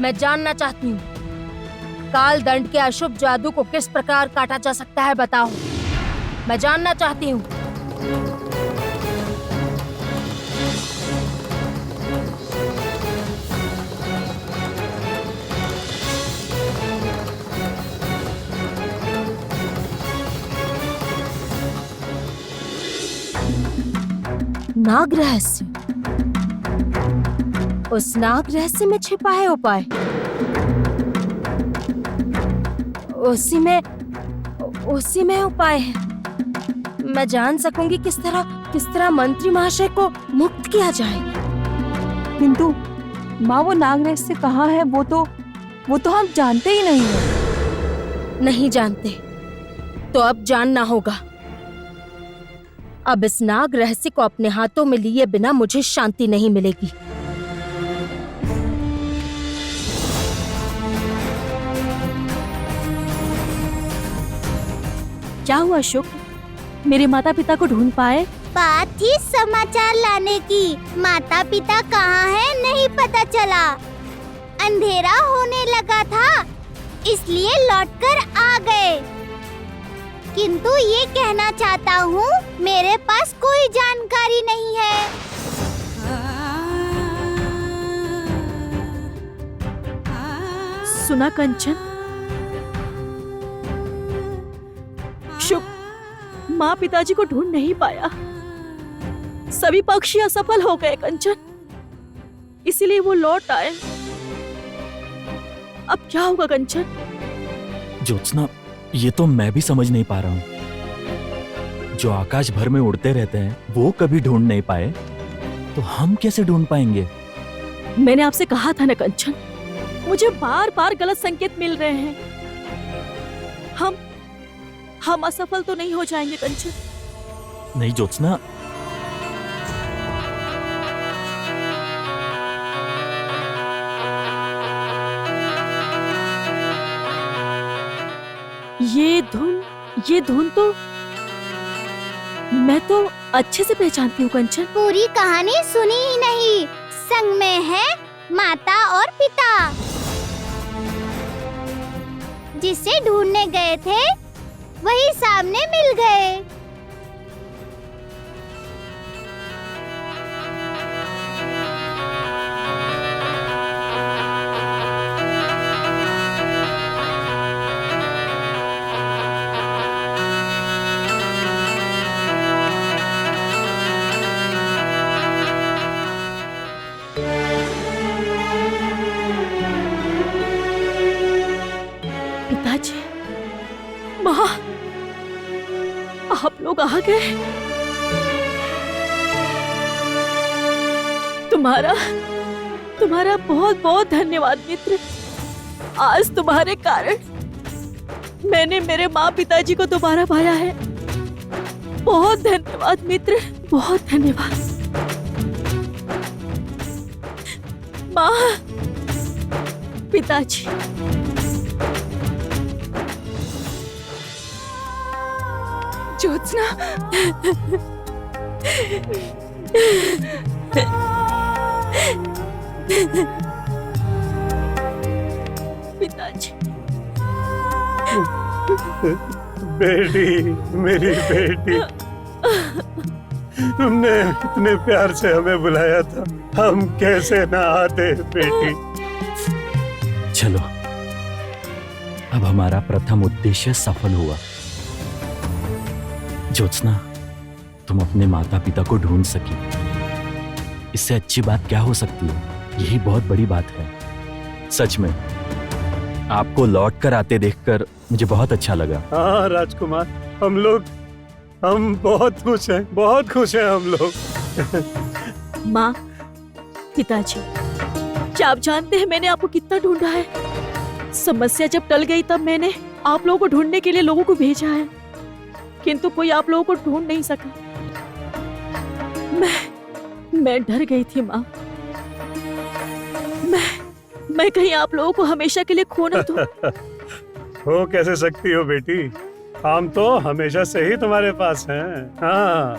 मैं जानना चाहती हूँ, काल दंड के अशुभ जादू को किस प्रकार काटा जा सकता है, बताओ। मैं जानना चाहती हूँ। नाग रहस्य, उस नाग रहस्य में छिपा है उपाय। उसी में उपाय है। मैं जान सकूंगी किस तरह मंत्री महाशय को मुक्त किया जाए। किंतु माँ, वो नाग रहस्य कहाँ है वो तो हम जानते ही नहीं है। नहीं जानते तो अब जानना होगा। अब इस नाग रहस्य को अपने हाथों में लिए बिना मुझे शांति नहीं मिलेगी। क्या हुआ शुक? मेरे माता पिता को ढूंढ पाए? बात थी समाचार लाने की। माता पिता कहाँ हैं नहीं पता चला। अंधेरा होने लगा था इसलिए लौटकर आ गए। किंतु ये कहना चाहता हूँ, मेरे पास कोई जानकारी नहीं है। सुना कंचन? शुक, माँ पिताजी को ढूंढ नहीं पाया। सभी पक्षी असफल हो गए कंचन, इसीलिए वो लौट आए। अब क्या होगा कंचन? ज्योत्सना, ये तो मैं भी समझ नहीं पा रहा हूँ। जो आकाश भर में उड़ते रहते हैं वो कभी ढूंढ नहीं पाए, तो हम कैसे ढूंढ पाएंगे? मैंने आपसे कहा था ना कंचन, मुझे बार बार गलत संकेत मिल रहे हैं। हम असफल तो नहीं हो जाएंगे कंचन। नहीं ज्योत्सना, ये धुन तो मैं तो अच्छे से पहचानती हूँ कंचन। पूरी कहानी सुनी ही नहीं। संग में है माता और पिता। जिसे ढूंढने गए थे वही सामने मिल गए। पिताजी, माँ, आप लोग आ गए। तुम्हारा बहुत बहुत धन्यवाद मित्र। आज तुम्हारे कारण मैंने मेरे माँ पिताजी को दोबारा पाया है। बहुत धन्यवाद मित्र, बहुत धन्यवाद। माँ, पिताजी, ज्योत्सना, पिताजी। बेटी, मेरी बेटी, तुमने इतने प्यार से हमें बुलाया था, हम कैसे ना आते बेटी। चलो, अब हमारा प्रथम उद्देश्य सफल हुआ। ज्योत्सना, तुम अपने माता पिता को ढूंढ सकी। इससे अच्छी बात क्या हो सकती है? यही बहुत बड़ी बात है। सच में आपको लौट कर आते देखकर मुझे बहुत अच्छा लगा। हाँ राजकुमार, हम बहुत खुश हैं हम लोग। माँ, पिताजी, क्या आप जानते हैं मैंने आपको कितना ढूंढा है? समस्या जब टल गई तब मैंने आप लोगों को ढूंढने के लिए लोगों को भेजा है, किंतु कोई आप लोगों को ढूंढ नहीं सका। मैं डर गई थी माँ। मैं कहीं आप लोगों को हमेशा के लिए खो न दूं। हो कैसे सकती हो बेटी, हम तो हमेशा से ही तुम्हारे पास हैं। हाँ,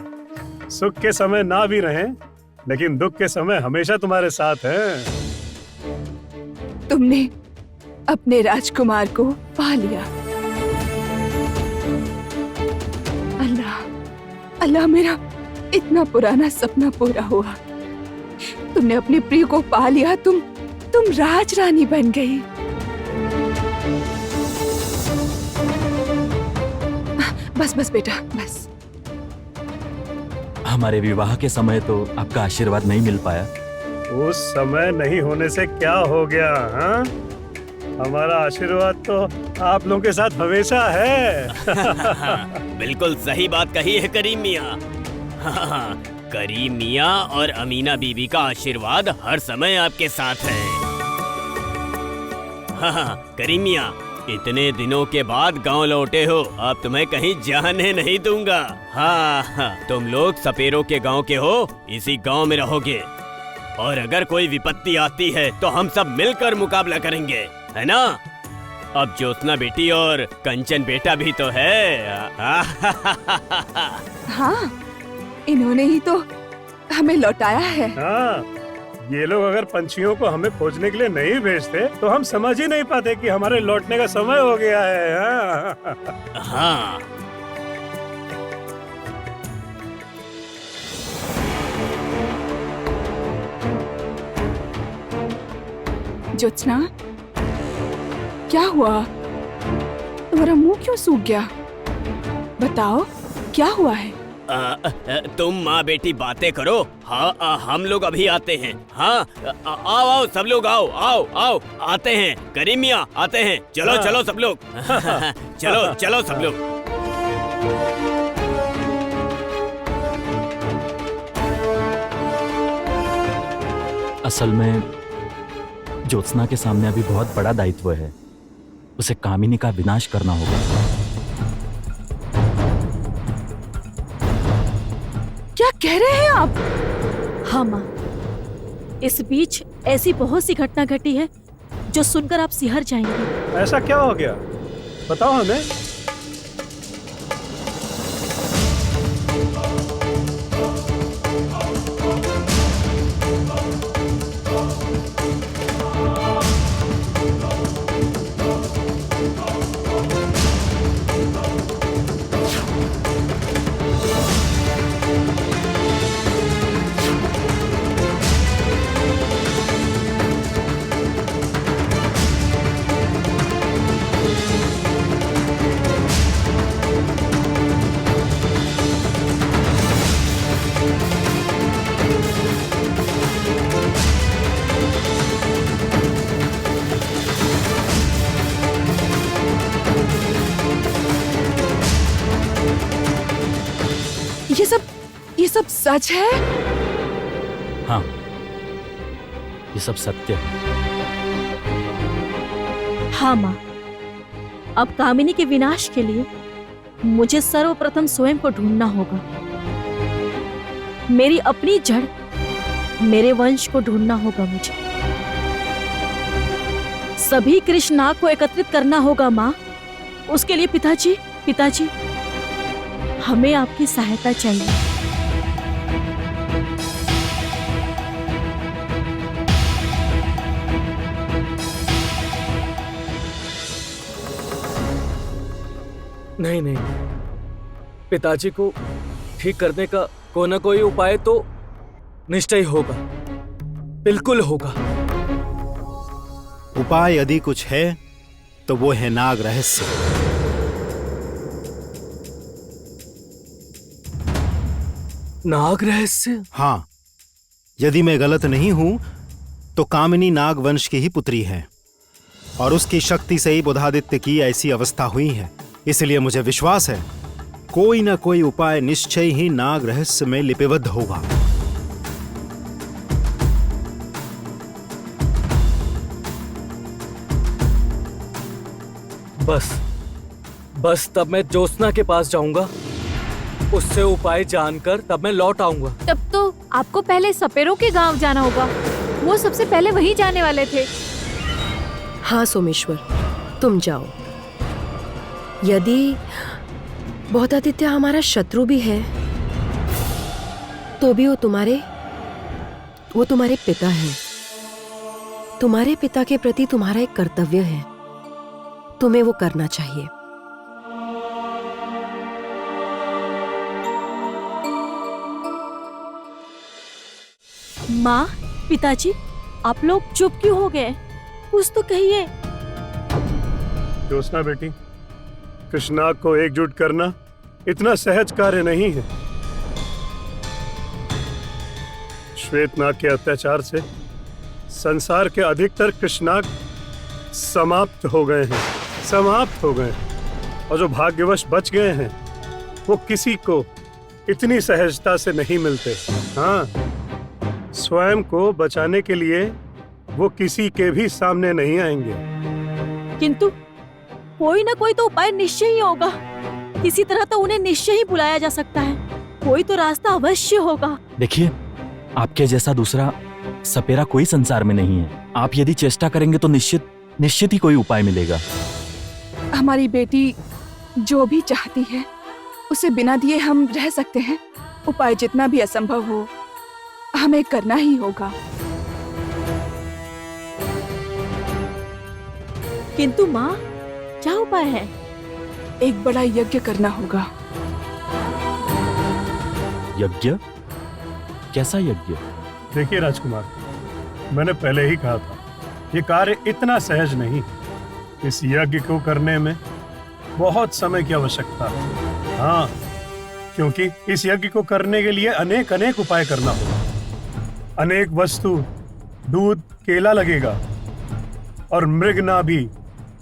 सुख के समय ना भी रहें, लेकिन दुख के समय हमेशा तुम्हारे साथ हैं। तुमने अपने राजकुमार को पा लिया। अल्लाह अल्लाह, मेरा इतना पुराना सपना पूरा हुआ। तुमने अपने प्रिय को पा लिया, तुम राजरानी बन गई। बस बेटा, बस। हमारे विवाह के समय तो आपका आशीर्वाद नहीं मिल पाया। उस समय नहीं होने से क्या हो गया? हाँ, हमारा आशीर्वाद तो आप लोगों के साथ हमेशा है। बिल्कुल सही बात कही है करीम मियाँ। हाँ, करीम मियाँ और अमीना बीबी का आशीर्वाद हर समय आपके साथ है। हाँ, करीम मियाँ, इतने दिनों के बाद गांव लौटे हो, अब तुम्हें कहीं जाने नहीं दूंगा। हाँ, तुम लोग सपेरों के गांव के हो, इसी गांव में रहोगे। और अगर कोई विपत्ति आती है तो हम सब मिलकर मुकाबला करेंगे, है ना? अब ज्योत्सना बेटी और कंचन बेटा भी तो है। हाँ, इन्होंने ही तो हमें लौटाया है। हाँ, ये लोग अगर पंछियों को हमें खोजने के लिए नहीं भेजते तो हम समझ ही नहीं पाते कि हमारे लौटने का समय हो गया है। हाँ। हाँ, ज्योत्सना, क्या हुआ? तुम्हारा मुंह क्यों सूख गया? बताओ, क्या हुआ है? तुम माँ बेटी बातें करो। हाँ, हम लोग अभी आते हैं। हाँ, आओ आओ सब लोग, आओ आओ आओ, आते हैं। करीम मियाँ आते हैं। चलो चलो सब लोग। चलो चलो सब लोग। असल में ज्योत्सना के सामने अभी बहुत बड़ा दायित्व है। उसे कामिनी का विनाश करना होगा। क्या कह रहे हैं आप? हाँ माँ, इस बीच ऐसी बहुत सी घटना घटी है जो सुनकर आप सिहर जाएंगे। ऐसा क्या हो गया? बताओ हमें। ये सब सच है? हाँ, ये सब सत्य है। हाँ माँ, अब कामिनी के विनाश के लिए मुझे सर्वप्रथम स्वयं को ढूंढना होगा। मेरी अपनी जड़, मेरे वंश को ढूंढना होगा मुझे। सभी कृष्णनाग को एकत्रित करना होगा माँ। उसके लिए पिताजी, हमें आपकी सहायता चाहिए। नहीं, पिताजी को ठीक करने का कोई ना कोई उपाय तो निश्चय होगा, बिल्कुल होगा। उपाय यदि कुछ है तो वो है नाग रहस्य। नाग रहस्य? हाँ, यदि मैं गलत नहीं हूं तो कामिनी नाग वंश की ही पुत्री है और उसकी शक्ति से ही बुधादित्य की ऐसी अवस्था हुई है। इसलिए मुझे विश्वास है कोई ना कोई उपाय निश्चय ही नाग रहस्य में लिपिबद्ध होगा। बस तब मैं ज्योत्सना के पास जाऊंगा, उससे उपाय जानकर तब मैं लौट आऊंगा। तब तो आपको पहले सपेरों के गांव जाना होगा। वो सबसे पहले वहीं जाने वाले थे। हाँ सोमेश्वर, तुम जाओ। यदि बौद्धादित्य हमारा शत्रु भी है तो भी वो तुम्हारे पिता हैं। तुम्हारे पिता के प्रति तुम्हारा एक कर्तव्य है, तुम्हें वो करना चाहिए। माँ, पिताजी, आप लोग चुप क्यों हो गए? कुछ तो कहिए। ज्योत्सना बेटी, कृष्णाग को एकजुट करना इतना सहज कार्य नहीं है। श्वेतनाग के अत्याचार से संसार के अधिकतर कृष्णाग समाप्त हो गए हैं, और जो भाग्यवश बच गए हैं वो किसी को इतनी सहजता से नहीं मिलते। हाँ, स्वयं को बचाने के लिए वो किसी के भी सामने नहीं आएंगे। किंतु कोई ना कोई तो उपाय निश्चय ही होगा। किसी तरह तो उन्हें निश्चय ही बुलाया जा सकता है। कोई तो रास्ता अवश्य होगा। देखिए, आपके जैसा दूसरा सपेरा कोई संसार में नहीं है। आप यदि चेष्टा करेंगे तो निश्चित ही कोई उपाय मिलेगा। हमारी बेटी जो भी चाहती है उसे बिना दिए हम रह सकते हैं। उपाय जितना भी असंभव हो, हमें करना ही होगा। किंतु माँ, क्या उपाय है? एक बड़ा यज्ञ करना होगा। यज्ञ? कैसा यज्ञ? देखिए राजकुमार, मैंने पहले ही कहा था, ये कार्य इतना सहज नहीं। इस यज्ञ को करने में बहुत समय की आवश्यकता है। हाँ, क्योंकि इस यज्ञ को करने के लिए अनेक अनेक उपाय करना होगा। अनेक वस्तु, दूध, केला लगेगा, और मृगनाभि,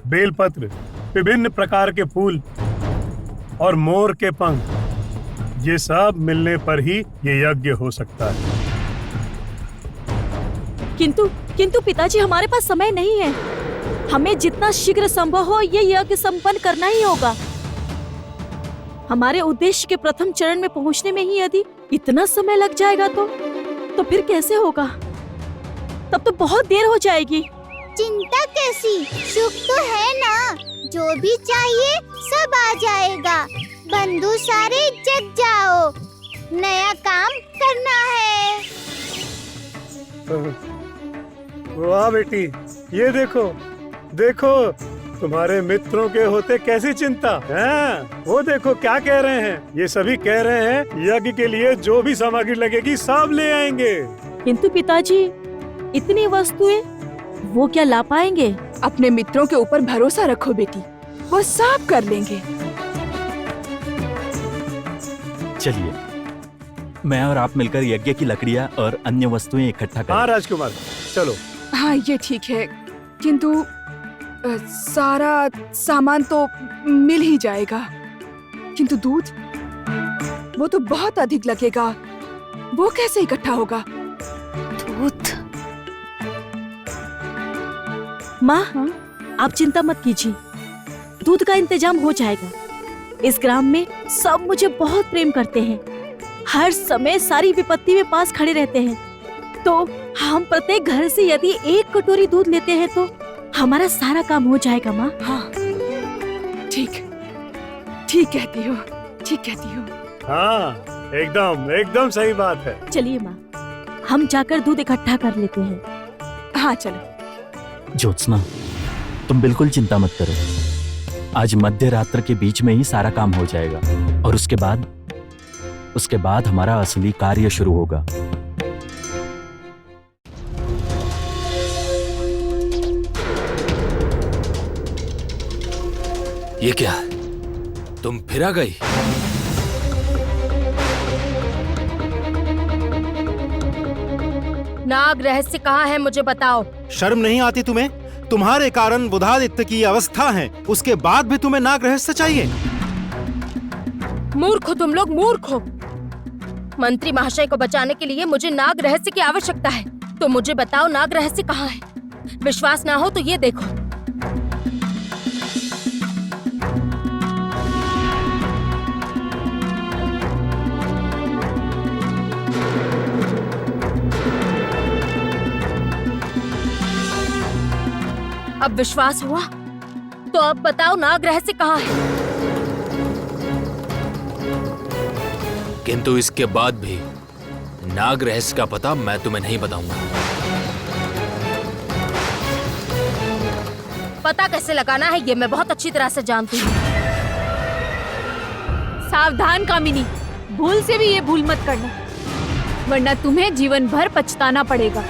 बेलपत्र, विभिन्न प्रकार के फूल और मोर के पंख, ये सब मिलने पर ही ये यज्ञ हो सकता है। किंतु पिताजी, हमारे पास समय नहीं है। हमें जितना शीघ्र संभव हो ये यज्ञ संपन्न करना ही होगा। हमारे उद्देश्य के प्रथम चरण में पहुंचने में ही यदि इतना समय लग जाएगा तो फिर कैसे होगा? तब तो बहुत देर हो जाएगी। चिंता कैसी, सुख तो है ना। जो भी चाहिए सब आ जाएगा। बंधु सारे जग जाओ, नया काम करना है। वाह बेटी, ये देखो तुम्हारे मित्रों के होते कैसी चिंता है। वो देखो क्या कह रहे हैं। ये सभी कह रहे हैं यज्ञ के लिए जो भी सामग्री लगेगी सब ले आएंगे। किंतु पिताजी, इतनी वस्तुएं वो क्या ला पाएंगे? अपने मित्रों के ऊपर भरोसा रखो बेटी, वो सब कर लेंगे। चलिए, मैं और आप मिलकर यज्ञ की लकड़ियां और अन्य वस्तुएं इकट्ठा करें। हाँ राजकुमार, चलो। हाँ, ये ठीक है, किंतु सारा सामान तो मिल ही जाएगा, किंतु दूध, वो तो बहुत अधिक लगेगा। वो कैसे इकट्ठा होगा? दूध? माँ, आप चिंता मत कीजिए, दूध का इंतजाम हो जाएगा। इस ग्राम में सब मुझे बहुत प्रेम करते हैं। हर समय सारी विपत्ति में पास खड़े रहते हैं। तो हम प्रत्येक घर से यदि एक कटोरी दूध लेते हैं तो हमारा सारा काम हो जाएगा। माँ, हाँ, ठीक कहती हो। हाँ, एकदम सही बात है। चलिए माँ, हम जाकर दूध इकट्ठा कर लेते हैं। हाँ चलो। ज्योत्सना, तुम बिल्कुल चिंता मत करो। आज मध्य रात्र के बीच में ही सारा काम हो जाएगा, और उसके बाद हमारा असली कार्य शुरू होगा। ये क्या, तुम फिर आ गई? नाग रहस्य कहाँ है, मुझे बताओ। शर्म नहीं आती तुम्हें? तुम्हारे कारण बुधादित्य की अवस्था है, उसके बाद भी तुम्हें नाग रहस्य चाहिए? मूर्ख हो तुम लोग, मूर्ख हो। मंत्री महाशय को बचाने के लिए मुझे नाग रहस्य की आवश्यकता है। तो मुझे बताओ, नाग रहस्य कहाँ है? विश्वास ना हो तो ये देखो। अब विश्वास हुआ? तो अब बताओ, नाग रहस्य कहाँ है? किंतु इसके बाद भी नाग रहस्य का पता मैं तुम्हें नहीं बताऊंगा। पता कैसे लगाना है ये मैं बहुत अच्छी तरह से जानती हूँ। सावधान कामिनी, भूल से भी ये भूल मत करना, वरना तुम्हें जीवन भर पछताना पड़ेगा।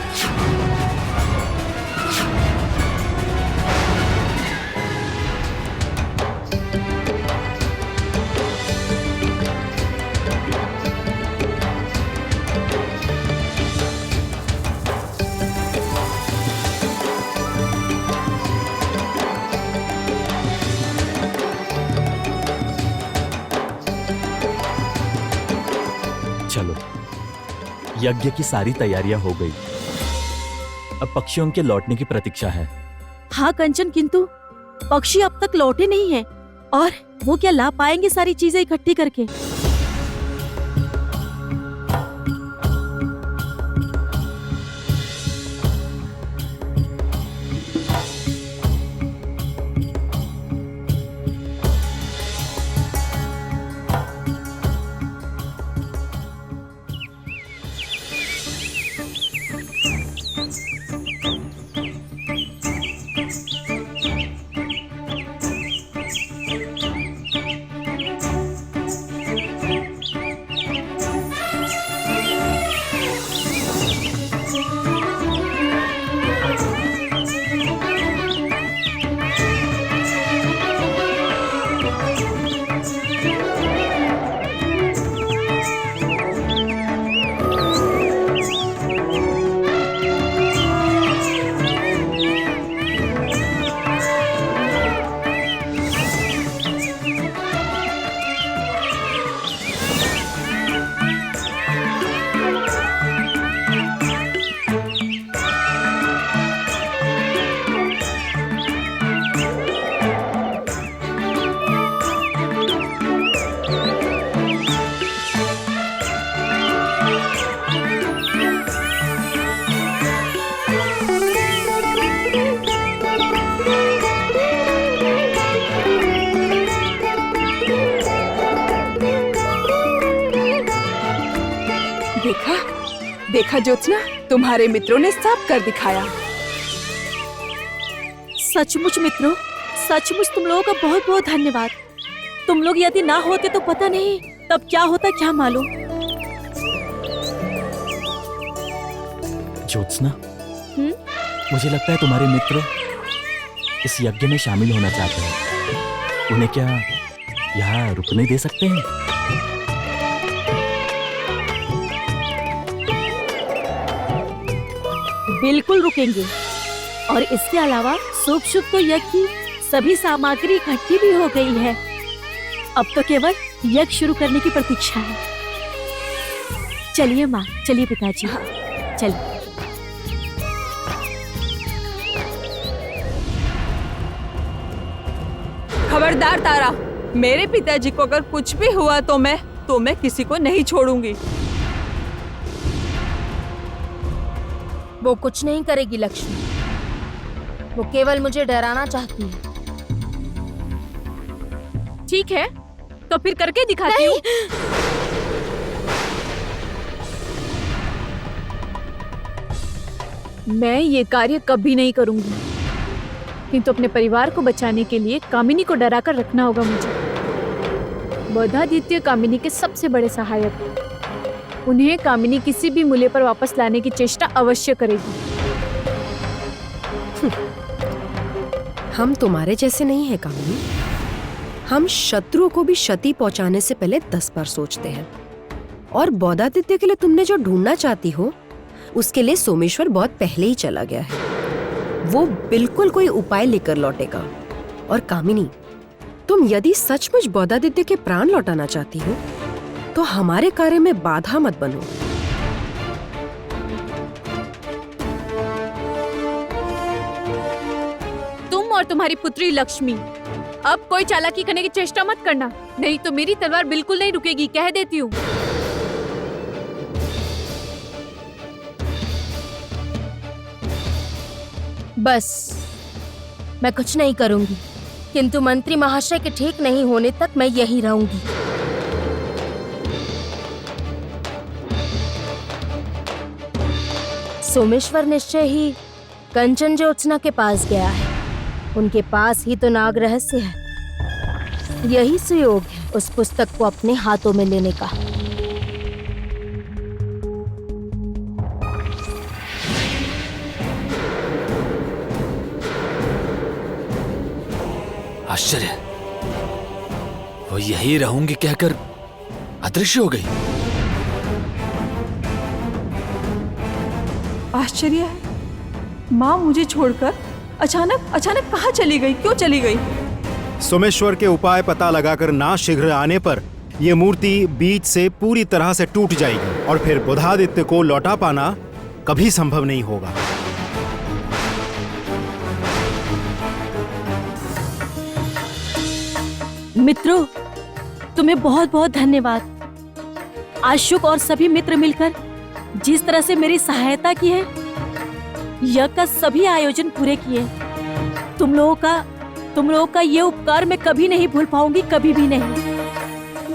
चलो, यज्ञ की सारी तैयारियां हो गई। अब पक्षियों के लौटने की प्रतीक्षा है। हाँ कंचन, किंतु पक्षी अब तक लौटे नहीं हैं, और वो क्या ला पाएंगे सारी चीजें इकट्ठी करके? देखा ज्योत्सना, तुम्हारे मित्रों ने सब कर दिखाया। सचमुच मित्रों, सचमुच तुम लोगों का बहुत बहुत धन्यवाद। तुम लोग यदि ना होते तो पता नहीं तब क्या होता, क्या मालूम। ज्योत्सना, मुझे लगता है तुम्हारे मित्र इस यज्ञ में शामिल होना चाहते हैं। उन्हें क्या यहाँ रुकने दे सकते हैं? बिल्कुल रुकेंगे। और इसके अलावा शुभ शुभ तो यज्ञ की सभी सामग्री इकट्ठी भी हो गई है। अब तो केवल यज्ञ शुरू करने की प्रतीक्षा है। चलिए माँ, चलिए पिताजी, चलिए। खबरदार तारा, मेरे पिताजी को अगर कुछ भी हुआ तो मैं किसी को नहीं छोड़ूंगी। वो कुछ नहीं करेगी लक्ष्मी, वो केवल मुझे डराना चाहती है। ठीक है, तो फिर करके दिखाती हूँ। मैं ये कार्य कभी नहीं करूंगी, किंतु अपने परिवार को बचाने के लिए कामिनी को डरा कर रखना होगा मुझे। बोधादित्य कामिनी के सबसे बड़े सहायक हैं। उन्हें कामिनी किसी भी मूल्य पर वापस लाने की चेष्टा अवश्य करेगी। हम तुम्हारे जैसे नहीं है कामिनी। हम शत्रु को भी क्षति पहुंचाने से पहले 10 बार सोचते हैं। और बोधादित्य के लिए तुमने जो ढूंढना चाहती हो, उसके लिए सोमेश्वर बहुत पहले ही चला गया है। वो बिल्कुल कोई उपाय लेकर लौटेगा। और कामिनी, तुम यदि सचमुच बोधादित्य के प्राण लौटाना चाहती हो तो हमारे कार्य में बाधा मत बनो। तुम और तुम्हारी पुत्री लक्ष्मी अब कोई चालाकी करने की चेष्टा मत करना, नहीं तो मेरी तलवार बिल्कुल नहीं रुकेगी, कह देती हूँ। बस मैं कुछ नहीं करूंगी, किंतु मंत्री महाशय के ठीक नहीं होने तक मैं यही रहूंगी। सोमेश्वर निश्चय ही कंचन ज्योत्सना के पास गया है। उनके पास ही तो नाग रहस्य है। यही सुयोग है उस पुस्तक को अपने हाथों में लेने का। आश्चर्य, वो यही रहूंगी कहकर अदृश्य हो गई। आश्चर्य है, माँ मुझे छोड़कर अचानक कहाँ चली गई? क्यों चली गई? सोमेश्वर के उपाय पता लगाकर ना शीघ्र आने पर यह मूर्ति बीच से पूरी तरह से टूट जाएगी और फिर बुधादित्य को लौटा पाना कभी संभव नहीं होगा। मित्रों, तुम्हें बहुत बहुत धन्यवाद। आशुक और सभी मित्र मिलकर जिस तरह से मेरी सहायता की है, यज्ञ का सभी आयोजन पूरे किए। तुम लोगों का ये उपकार मैं कभी नहीं भूल पाऊंगी, कभी भी नहीं।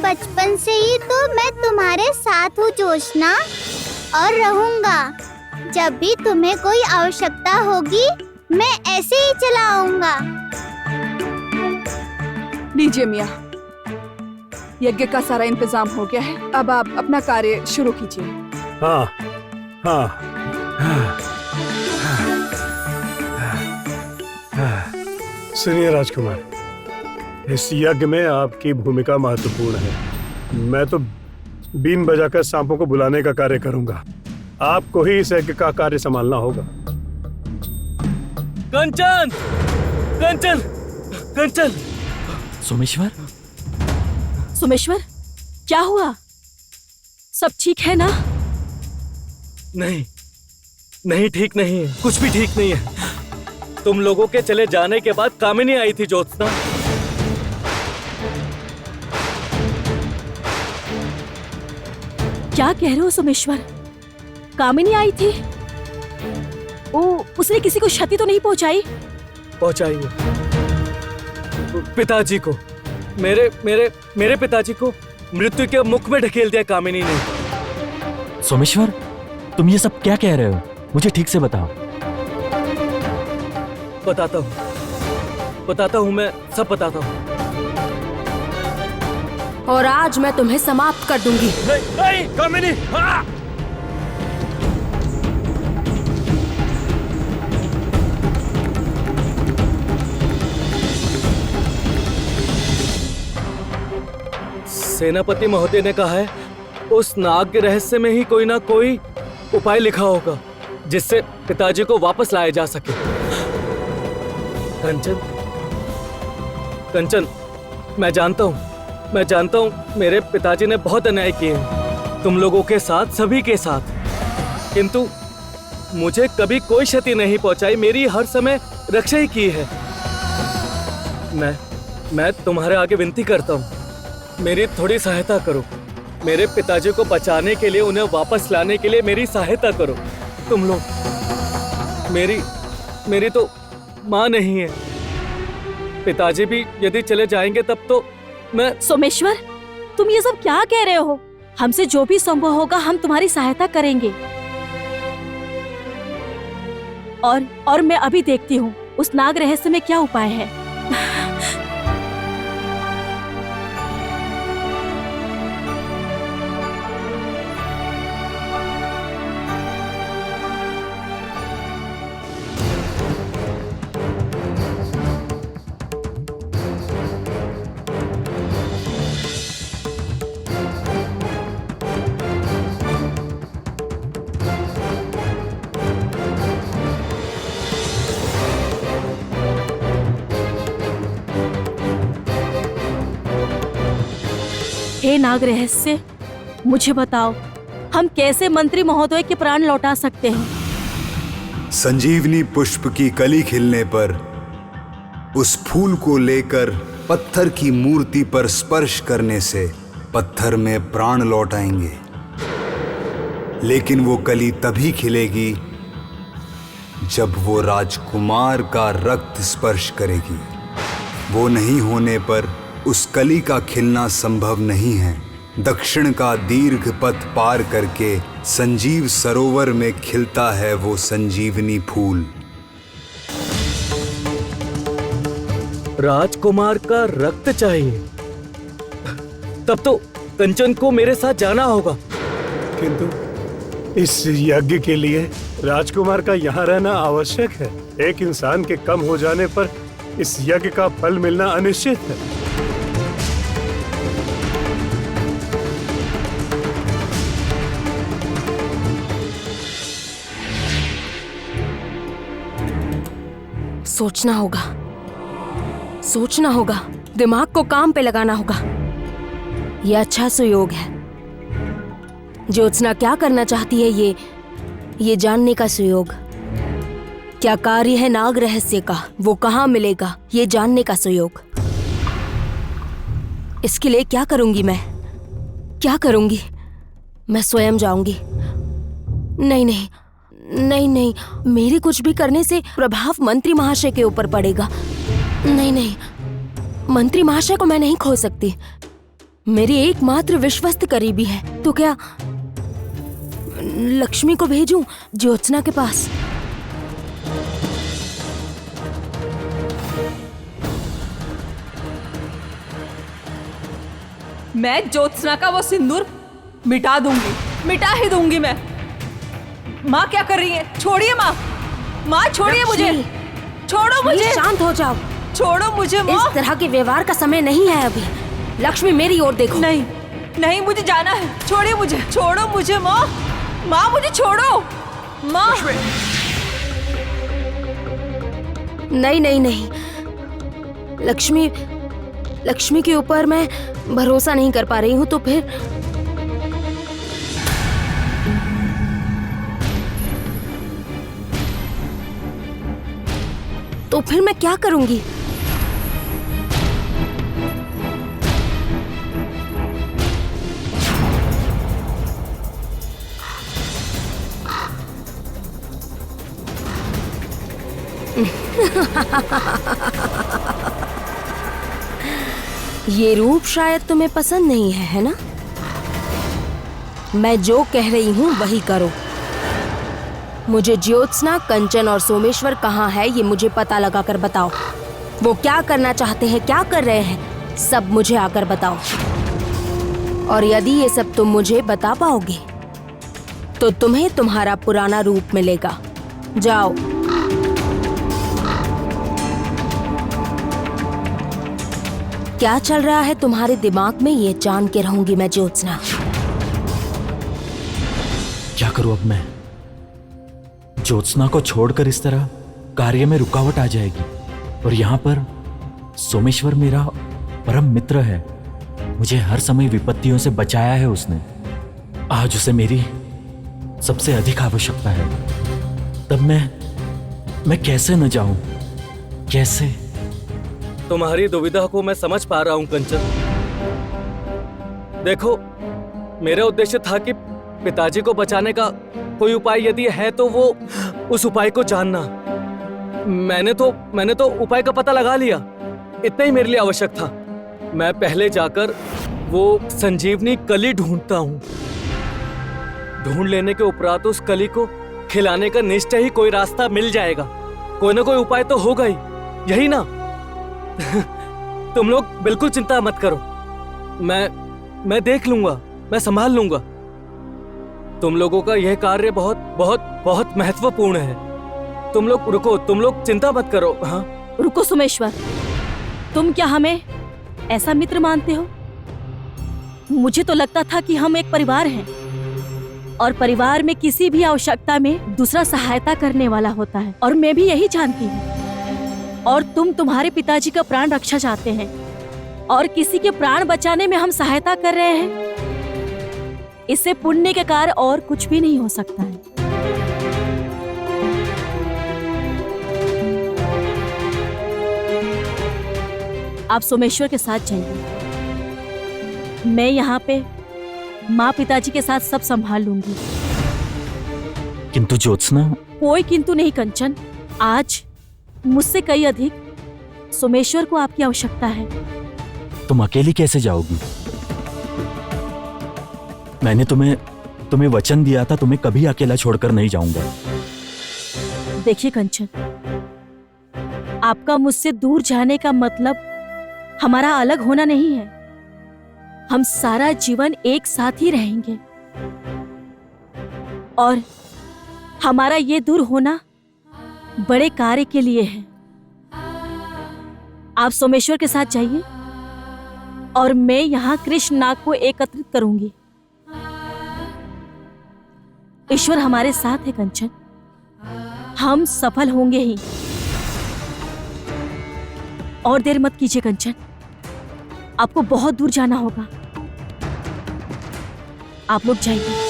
बचपन से ही तो मैं तुम्हारे साथ हूँ जोशना, और रहूंगा। जब भी तुम्हें कोई आवश्यकता होगी मैं ऐसे ही चला आऊंगा। लीजिए मियाँ, यज्ञ का सारा इंतजाम हो गया है। अब आप अपना कार्य शुरू कीजिए। हाँ हाँ सुनिए राजकुमार, इस यज्ञ में आपकी भूमिका महत्वपूर्ण है। मैं तो बीन बजाकर सांपों को बुलाने का कार्य करूंगा। आपको ही इस यज्ञ का कार्य संभालना होगा। कंचन, कंचन, कंचन। सोमेश्वर, सोमेश्वर, क्या हुआ? सब ठीक है ना? नहीं ठीक नहीं है, कुछ भी ठीक नहीं है। तुम लोगों के चले जाने के बाद कामिनी आई थी ज्योत्सना। क्या कह रहे हो सोमेश्वर? कामिनी आई थी? उसने किसी को क्षति तो नहीं पहुंचाई? पहुंचाई है पिताजी को। मेरे पिताजी को मृत्यु के मुख में ढकेल दिया कामिनी ने। सोमेश्वर, तुम ये सब क्या कह रहे हो? मुझे ठीक से बताओ। बताता हूँ, मैं सब बताता हूँ। और आज मैं तुम्हें समाप्त कर दूंगी। नहीं, कामिनी! हाँ! सेनापति महोदय ने कहा है उस नाग के रहस्य में ही कोई ना कोई उपाय लिखा होगा जिससे पिताजी को वापस लाया जा सके। कंचन, मैं जानता हूँ मेरे पिताजी ने बहुत अन्याय किए हैं तुम लोगों के साथ, सभी के साथ, किंतु मुझे कभी कोई क्षति नहीं पहुंचाई। मेरी हर समय रक्षा ही की है। मैं तुम्हारे आगे विनती करता हूँ, मेरी थोड़ी सहायता करो। मेरे पिताजी को बचाने के लिए, उन्हें वापस लाने के लिए मेरी सहायता करो। तुम लोग मेरी तो माँ नहीं है। पिताजी भी यदि चले जाएंगे तब तो मैं। सोमेश्वर, तुम ये सब क्या कह रहे हो? हमसे जो भी संभव होगा हम तुम्हारी सहायता करेंगे। और मैं अभी देखती हूँ उस नाग रहस्य में क्या उपाय है। हे नाग रहस्य, मुझे बताओ, हम कैसे मंत्री महोदय के प्राण लौटा सकते हैं? संजीवनी पुष्प की कली खिलने पर उस फूल को लेकर पत्थर की मूर्ति पर स्पर्श करने से पत्थर में प्राण लौट आएंगे। लेकिन वो कली तभी खिलेगी जब वो राजकुमार का रक्त स्पर्श करेगी। वो नहीं होने पर उस कली का खिलना संभव नहीं है। दक्षिण का दीर्घ पथ पार करके संजीव सरोवर में खिलता है वो संजीवनी फूल। राजकुमार का रक्त चाहिए, तब तो कंचन को मेरे साथ जाना होगा। किंतु इस यज्ञ के लिए राजकुमार का यहाँ रहना आवश्यक है। एक इंसान के कम हो जाने पर इस यज्ञ का फल मिलना अनिश्चित है। सोचना होगा, सोचना होगा, दिमाग को काम पे लगाना होगा। यह अच्छा सुयोग है। ज्योत्सना क्या करना चाहती है ये जानने का सुयोग। क्या कार्य है नाग रहस्य का, वो कहाँ मिलेगा, ये जानने का सुयोग। इसके लिए क्या करूंगी मैं, क्या करूंगी? मैं स्वयं जाऊंगी। नहीं नहीं नहीं नहीं, मेरे कुछ भी करने से प्रभाव मंत्री महाशय के ऊपर पड़ेगा। नहीं नहीं, मंत्री महाशय को मैं नहीं खो सकती। मेरी एकमात्र विश्वस्त करीबी है। तो क्या लक्ष्मी को भेजूं ज्योत्सना के पास? मैं ज्योत्सना का वो सिंदूर मिटा दूंगी, मिटा ही दूंगी मैं। माँ क्या कर रही है? छोड़िए माँ, माँ छोड़िए मुझे, छोड़ो मुझे। शांत हो जाओ, छोड़ो मुझे माँ। इस तरह के व्यवहार का समय नहीं है अभी। लक्ष्मी मेरी ओर देखो। नहीं नहीं, मुझे जाना है, छोड़िए मुझे, छोड़ो मुझे माँ, माँ मुझे छोड़ो माँ। नहीं नहीं नहीं, लक्ष्मी के ऊपर मैं भरोसा नहीं कर पा रही हूँ। तो फिर मैं क्या करूंगी? ये रूप शायद तुम्हें पसंद नहीं है ना? मैं जो कह रही हूँ वही करो। मुझे ज्योत्सना, कंचन और सोमेश्वर कहाँ है ये मुझे पता लगा कर बताओ। वो क्या करना चाहते हैं, क्या कर रहे हैं, सब मुझे आकर बताओ। और यदि ये सब तुम मुझे बता पाओगे तो तुम्हें तुम्हारा पुराना रूप मिलेगा। जाओ। क्या चल रहा है तुम्हारे दिमाग में ये जान के रहूंगी मैं ज्योत्सना। क्या करूं अब मैं? ज्योत्सना को छोड़कर इस तरह कार्य में रुकावट आ जाएगी। और यहाँ पर सोमेश्वर मेरा परम मित्र है, मुझे हर समय विपत्तियों से बचाया है उसने। आज उसे मेरी सबसे अधिक आवश्यकता है। तब मैं कैसे न जाऊं? कैसे? तुम्हारी दुविधा को मैं समझ पा रहा हूं कंचन। देखो, मेरा उद्देश्य था कि पिताजी को बचाने का कोई उपाय यदि है तो वो उस उपाय को जानना। मैंने तो उपाय का पता लगा लिया, इतना ही मेरे लिए आवश्यक था। मैं पहले जाकर वो संजीवनी कली ढूंढता हूँ। ढूंढ लेने के उपरांत उस कली को खिलाने का निश्चय ही कोई रास्ता मिल जाएगा। कोई ना कोई उपाय तो होगा ही, यही ना? तुम लोग बिल्कुल चिंता मत करो, मैं देख लूंगा, मैं संभाल लूंगा। तुम लोगों का यह कार्य बहुत बहुत बहुत महत्वपूर्ण है। तुम लोग रुको, तुम लोग चिंता मत करो। हाँ रुको सोमेश्वर, तुम क्या हमें ऐसा मित्र मानते हो? मुझे तो लगता था कि हम एक परिवार हैं और परिवार में किसी भी आवश्यकता में दूसरा सहायता करने वाला होता है। और मैं भी यही जानती हूँ। और तुम तुम्हारे पिताजी का प्राण रक्षा चाहते हैं और किसी के प्राण बचाने में हम सहायता कर रहे हैं। इससे पुण्य के कार्य और कुछ भी नहीं हो सकता है। आप सोमेश्वर के साथ जाइए, मैं यहाँ पे माँ पिताजी के साथ सब संभाल लूंगी। किंतु ज्योत्सना? कोई किंतु नहीं कंचन, आज मुझसे कई अधिक सोमेश्वर को आपकी आवश्यकता है। तुम अकेली कैसे जाओगी? मैंने तुम्हें वचन दिया था, तुम्हें कभी अकेला छोड़कर नहीं जाऊंगा। देखिए कंचन, आपका मुझसे दूर जाने का मतलब हमारा अलग होना नहीं है। हम सारा जीवन एक साथ ही रहेंगे और हमारा ये दूर होना बड़े कार्य के लिए है। आप सोमेश्वर के साथ जाइए और मैं यहाँ कृष्ण नाग को एकत्रित करूंगी। ईश्वर हमारे साथ है कंचन, हम सफल होंगे ही। और देर मत कीजिए कंचन, आपको बहुत दूर जाना होगा। आप लोग जाइए।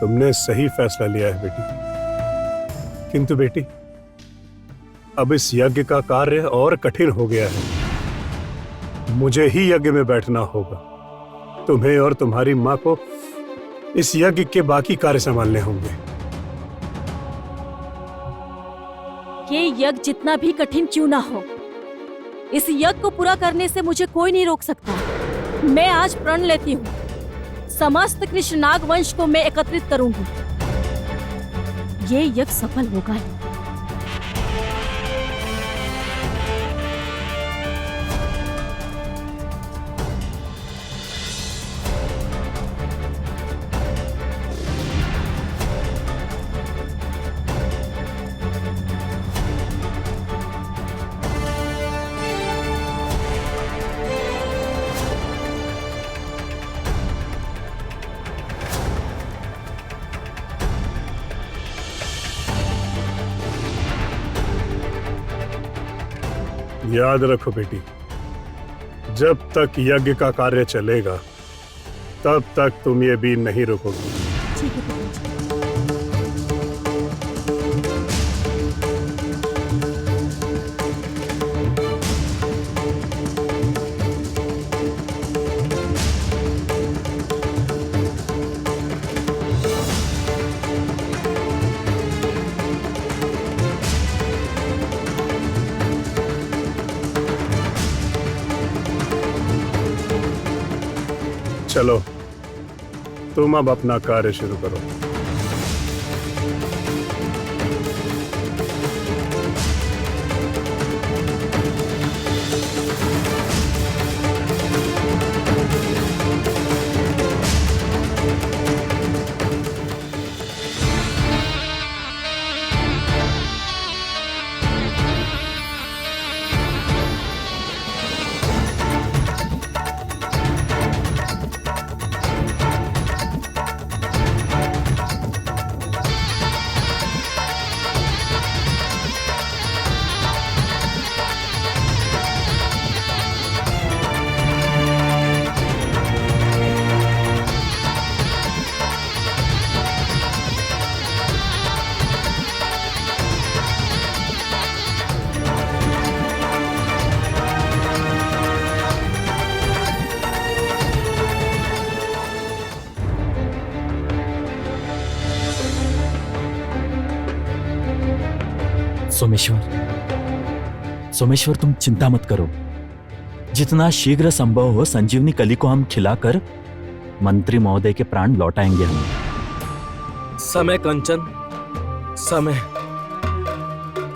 तुमने सही फैसला लिया है बेटी, किंतु बेटी अब इस यज्ञ का कार्य और कठिन हो गया है। मुझे ही यज्ञ में बैठना होगा। तुम्हें और तुम्हारी मां को इस यज्ञ के बाकी कार्य संभालने होंगे। ये यज्ञ जितना भी कठिन क्यों ना हो, इस यज्ञ को पूरा करने से मुझे कोई नहीं रोक सकता। मैं आज प्रण लेती हूँ, समस्त कृष्ण नाग वंश को मैं एकत्रित करूंगी। ये यज्ञ सफल होगा ही। याद रखो बेटी, जब तक यज्ञ का कार्य चलेगा तब तक तुम ये बीन नहीं रोकोगी। ठीक है पिताजी। चलो तुम अब अपना कार्य शुरू करो। सोमेश्वर तुम चिंता मत करो। जितना शीघ्र संभव हो संजीवनी कली को हम खिलाकर मंत्री महोदय के प्राण लौटाएंगे हम। समय कंचन,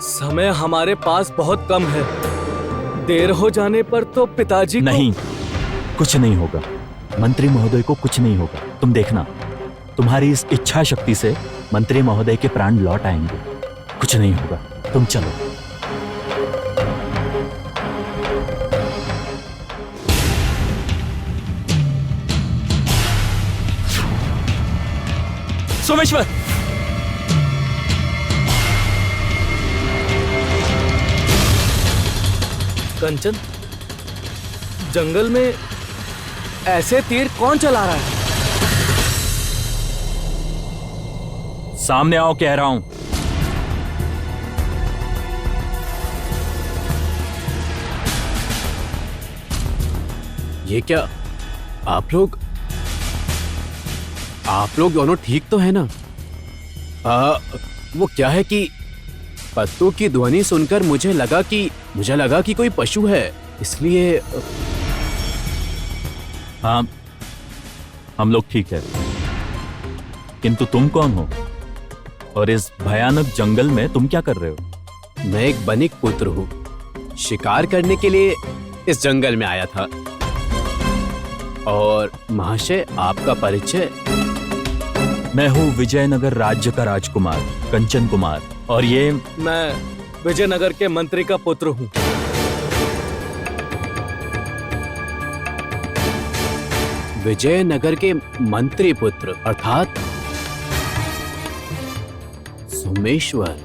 समय हमारे पास बहुत कम है। देर हो जाने पर तो पिताजी को... नहीं, कुछ नहीं होगा। मंत्री महोदय को कुछ नहीं होगा। तुम देखना, तुम्हारी इस इच्छा शक्ति से मंत्री महोदय के प्राण लौट आएंगे। कुछ नहीं होगा, तुम चलो। सोमेश्वर, कंचन, जंगल में ऐसे तीर कौन चला रहा है? सामने आओ कह रहा हूं। ये क्या? आप लोग दोनों ठीक तो है ना? वो क्या है कि पत्तों की ध्वनि सुनकर मुझे लगा कि कोई पशु है, इसलिए। हाँ, हम लोग ठीक है, किंतु तुम कौन हो और इस भयानक जंगल में तुम क्या कर रहे हो? मैं एक बनिक पुत्र हूँ, शिकार करने के लिए इस जंगल में आया था। और महाशय, आपका परिचय? मैं हूँ विजयनगर राज्य का राजकुमार कंचन कुमार, और ये मैं विजयनगर के मंत्री का पुत्र हूँ। विजयनगर के मंत्री पुत्र अर्थात सोमेश्वर।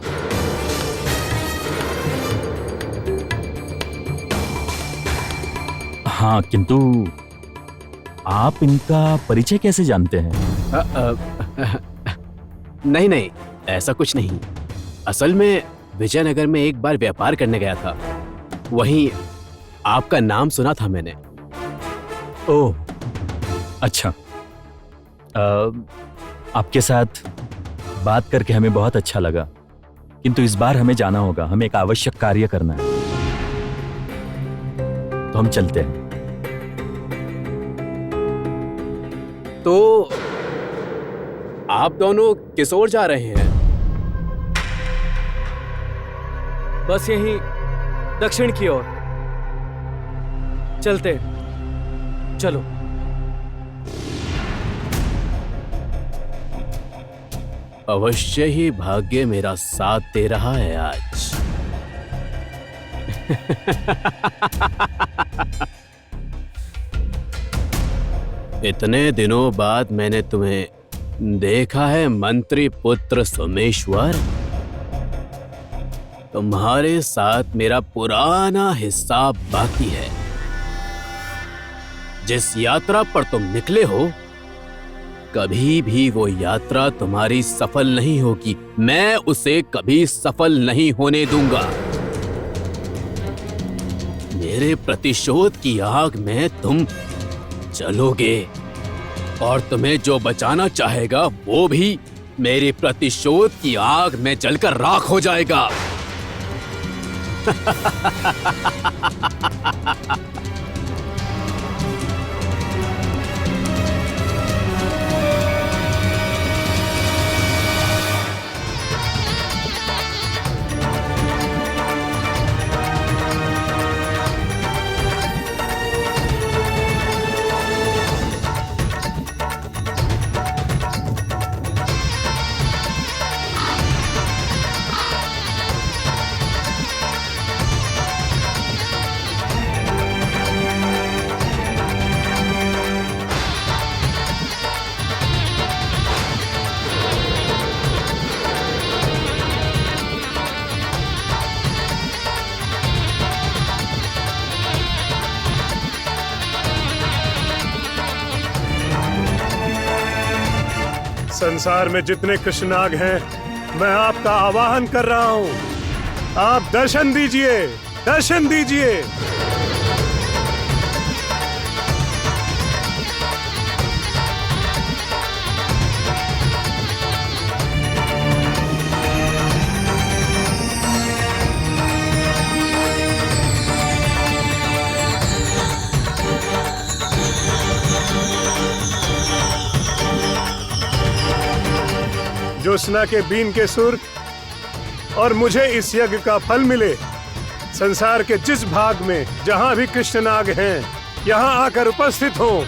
हाँ, किंतु आप इनका परिचय कैसे जानते हैं? नहीं, ऐसा कुछ नहीं। असल में विजयनगर में एक बार व्यापार करने गया था, वहीं आपका नाम सुना था मैंने। ओह, अच्छा। आपके साथ बात करके हमें बहुत अच्छा लगा, किंतु इस बार हमें जाना होगा, हमें एक आवश्यक कार्य करना है, तो हम चलते हैं। तो आप दोनों किस ओर जा रहे हैं? बस यहीं दक्षिण की ओर चलते, चलो। अवश्य ही भाग्य मेरा साथ दे रहा है आज। इतने दिनों बाद मैंने तुम्हें देखा है मंत्री पुत्र सोमेश्वर। तुम्हारे साथ मेरा पुराना हिसाब बाकी है। जिस यात्रा पर तुम निकले हो, कभी भी वो यात्रा तुम्हारी सफल नहीं होगी। मैं उसे कभी सफल नहीं होने दूंगा। मेरे प्रतिशोध की आग में तुम जलोगे, और तुम्हें जो बचाना चाहेगा वो भी मेरे प्रतिशोध की आग में जलकर राख हो जाएगा। संसार में जितने कृष्णनाग हैं, मैं आपका आवाहन कर रहा हूं। आप दर्शन दीजिए, दर्शन दीजिए। ज्योत्सना के बीन के सुर और मुझे इस यज्ञ का फल मिले। संसार के जिस भाग में जहां भी कृष्णनाग हैं, यहां आकर उपस्थित हों।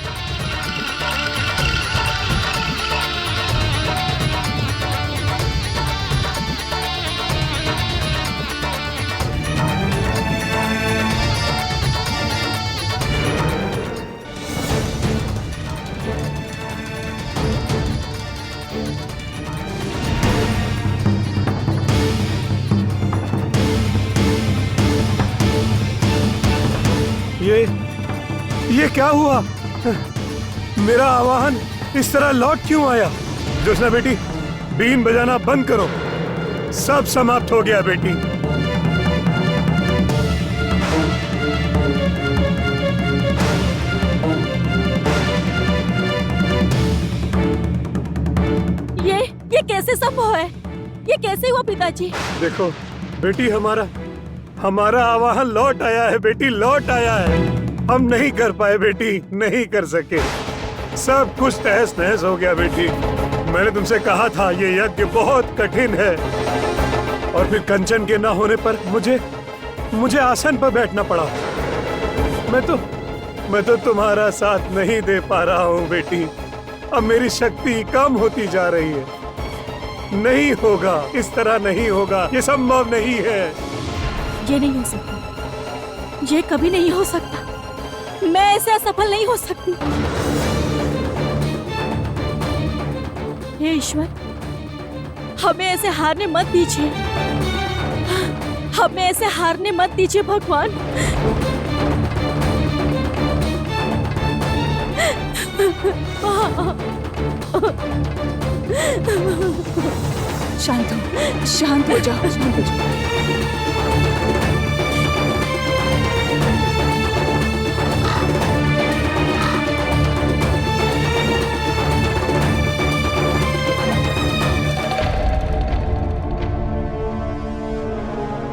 ये क्या हुआ? मेरा आवाहन इस तरह लौट क्यों आया? ज्योत्सना बेटी, बीन बजाना बंद करो। सब समाप्त हो गया बेटी। ये कैसे संभव है? ये कैसे हुआ पिताजी? देखो बेटी, हमारा आवाहन लौट आया है बेटी, लौट आया है। हम नहीं कर पाए बेटी, नहीं कर सके। सब कुछ तहस नहस हो गया बेटी। मैंने तुमसे कहा था ये यज्ञ बहुत कठिन है, और फिर कंचन के ना होने पर मुझे आसन पर बैठना पड़ा। मैं तो तुम्हारा साथ नहीं दे पा रहा हूँ बेटी। अब मेरी शक्ति कम होती जा रही है। नहीं होगा, इस तरह नहीं होगा, ये संभव नहीं है। ये नहीं हो सकता, ये कभी नहीं हो सकता। मैं ऐसे असफल नहीं हो सकती। हे ईश्वर, हमें ऐसे हारने मत दीजिए, हमें ऐसे हारने मत दीजिए भगवान। शांत हो, शांत हो जाओ, शांत हो जाओ।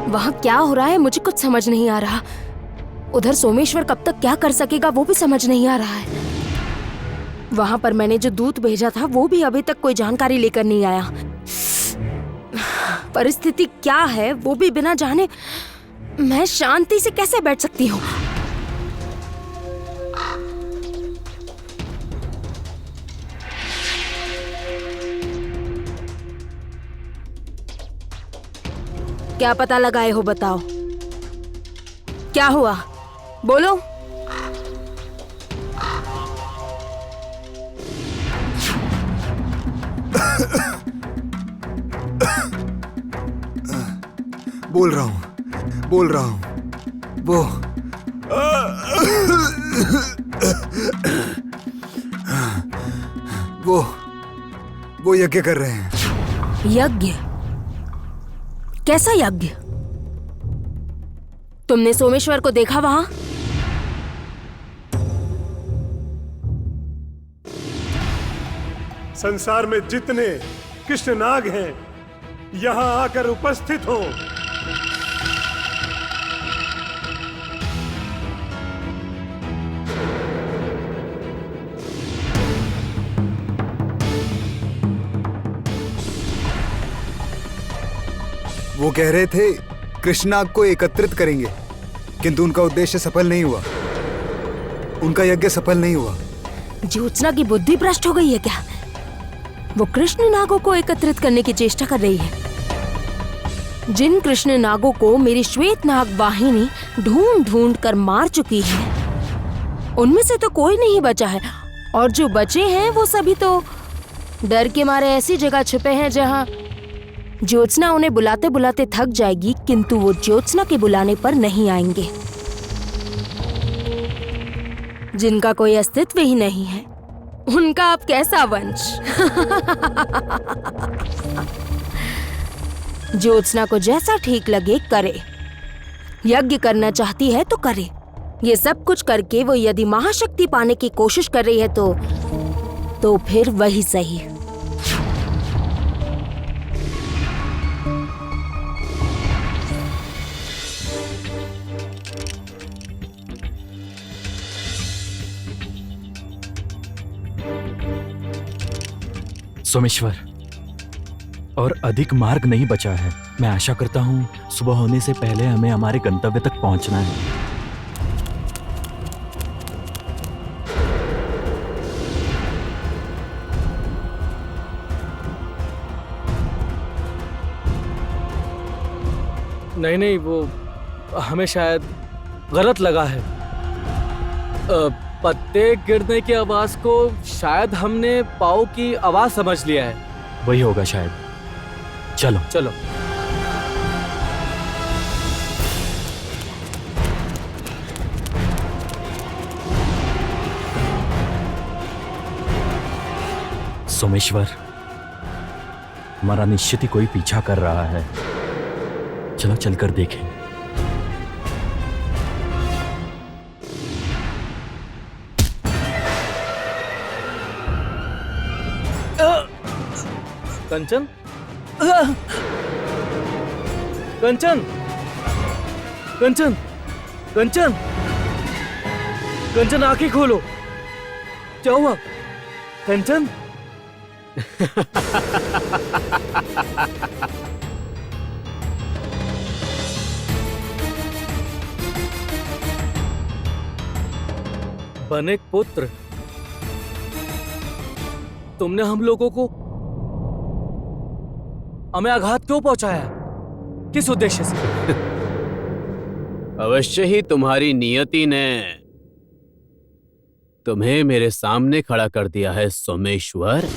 वहाँ क्या हो रहा है मुझे कुछ समझ नहीं आ रहा। उधर सोमेश्वर कब तक क्या कर सकेगा वो भी समझ नहीं आ रहा है। वहाँ पर मैंने जो दूत भेजा था वो भी अभी तक कोई जानकारी लेकर नहीं आया। परिस्थिति क्या है वो भी बिना जाने मैं शांति से कैसे बैठ सकती हूँ। क्या पता लगाए हो, बताओ क्या हुआ, बोलो। बोल रहा हूँ वो यज्ञ कर रहे हैं। यज्ञ? कैसा यज्ञ? तुमने सोमेश्वर को देखा वहां? संसार में जितने कृष्णनाग हैं यहाँ आकर उपस्थित हो। वो कह रहे थे कृष्णनाग को एकत्रित करेंगे, किंतु उनका उद्देश्य सफल नहीं हुआ, उनका यज्ञ सफल नहीं हुआ। ज्योत्सना की बुद्धि भ्रष्ट हो गई है क्या? वो कृष्ण नागों को एकत्रित करने की चेष्टा कर रही है। जिन कृष्ण नागों को मेरी श्वेत नाग वाहिनी ढूंढ ढूंढ कर मार चुकी है, उनमें से तो कोई नहीं बचा है, और जो बचे हैं वो सभी तो डर के मारे ऐसी जगह छुपे हैं जहां ज्योत्सना उन्हें बुलाते बुलाते थक जाएगी, किंतु वो ज्योत्सना के बुलाने पर नहीं आएंगे। जिनका कोई अस्तित्व ही नहीं है, उनका अब कैसा वंश? ज्योत्सना को जैसा ठीक लगे करे। यज्ञ करना चाहती है तो करे। ये सब कुछ करके वो यदि महाशक्ति पाने की कोशिश कर रही है तो फिर वही सही। सोमेश्वर, और अधिक मार्ग नहीं बचा है। मैं आशा करता हूँ सुबह होने से पहले हमें हमारे गंतव्य तक पहुँचना है। नहीं, वो हमें शायद गलत लगा है। पत्ते गिरने की आवाज को शायद हमने पाँव की आवाज समझ लिया है। वही होगा शायद। चलो चलो। सोमेश्वर, हमारा निश्चित ही कोई पीछा कर रहा है। चलो चलकर देखें। कंचन, कंचन, कंचन, कंचन, कंचन आंखें खोलो। क्या हुआ कंचन? बनिक पुत्र, तुमने हम लोगों को हमें आघात क्यों पहुंचाया? किस उद्देश्य से? अवश्य ही तुम्हारी नियति ने तुम्हें मेरे सामने खड़ा कर दिया है सोमेश्वर।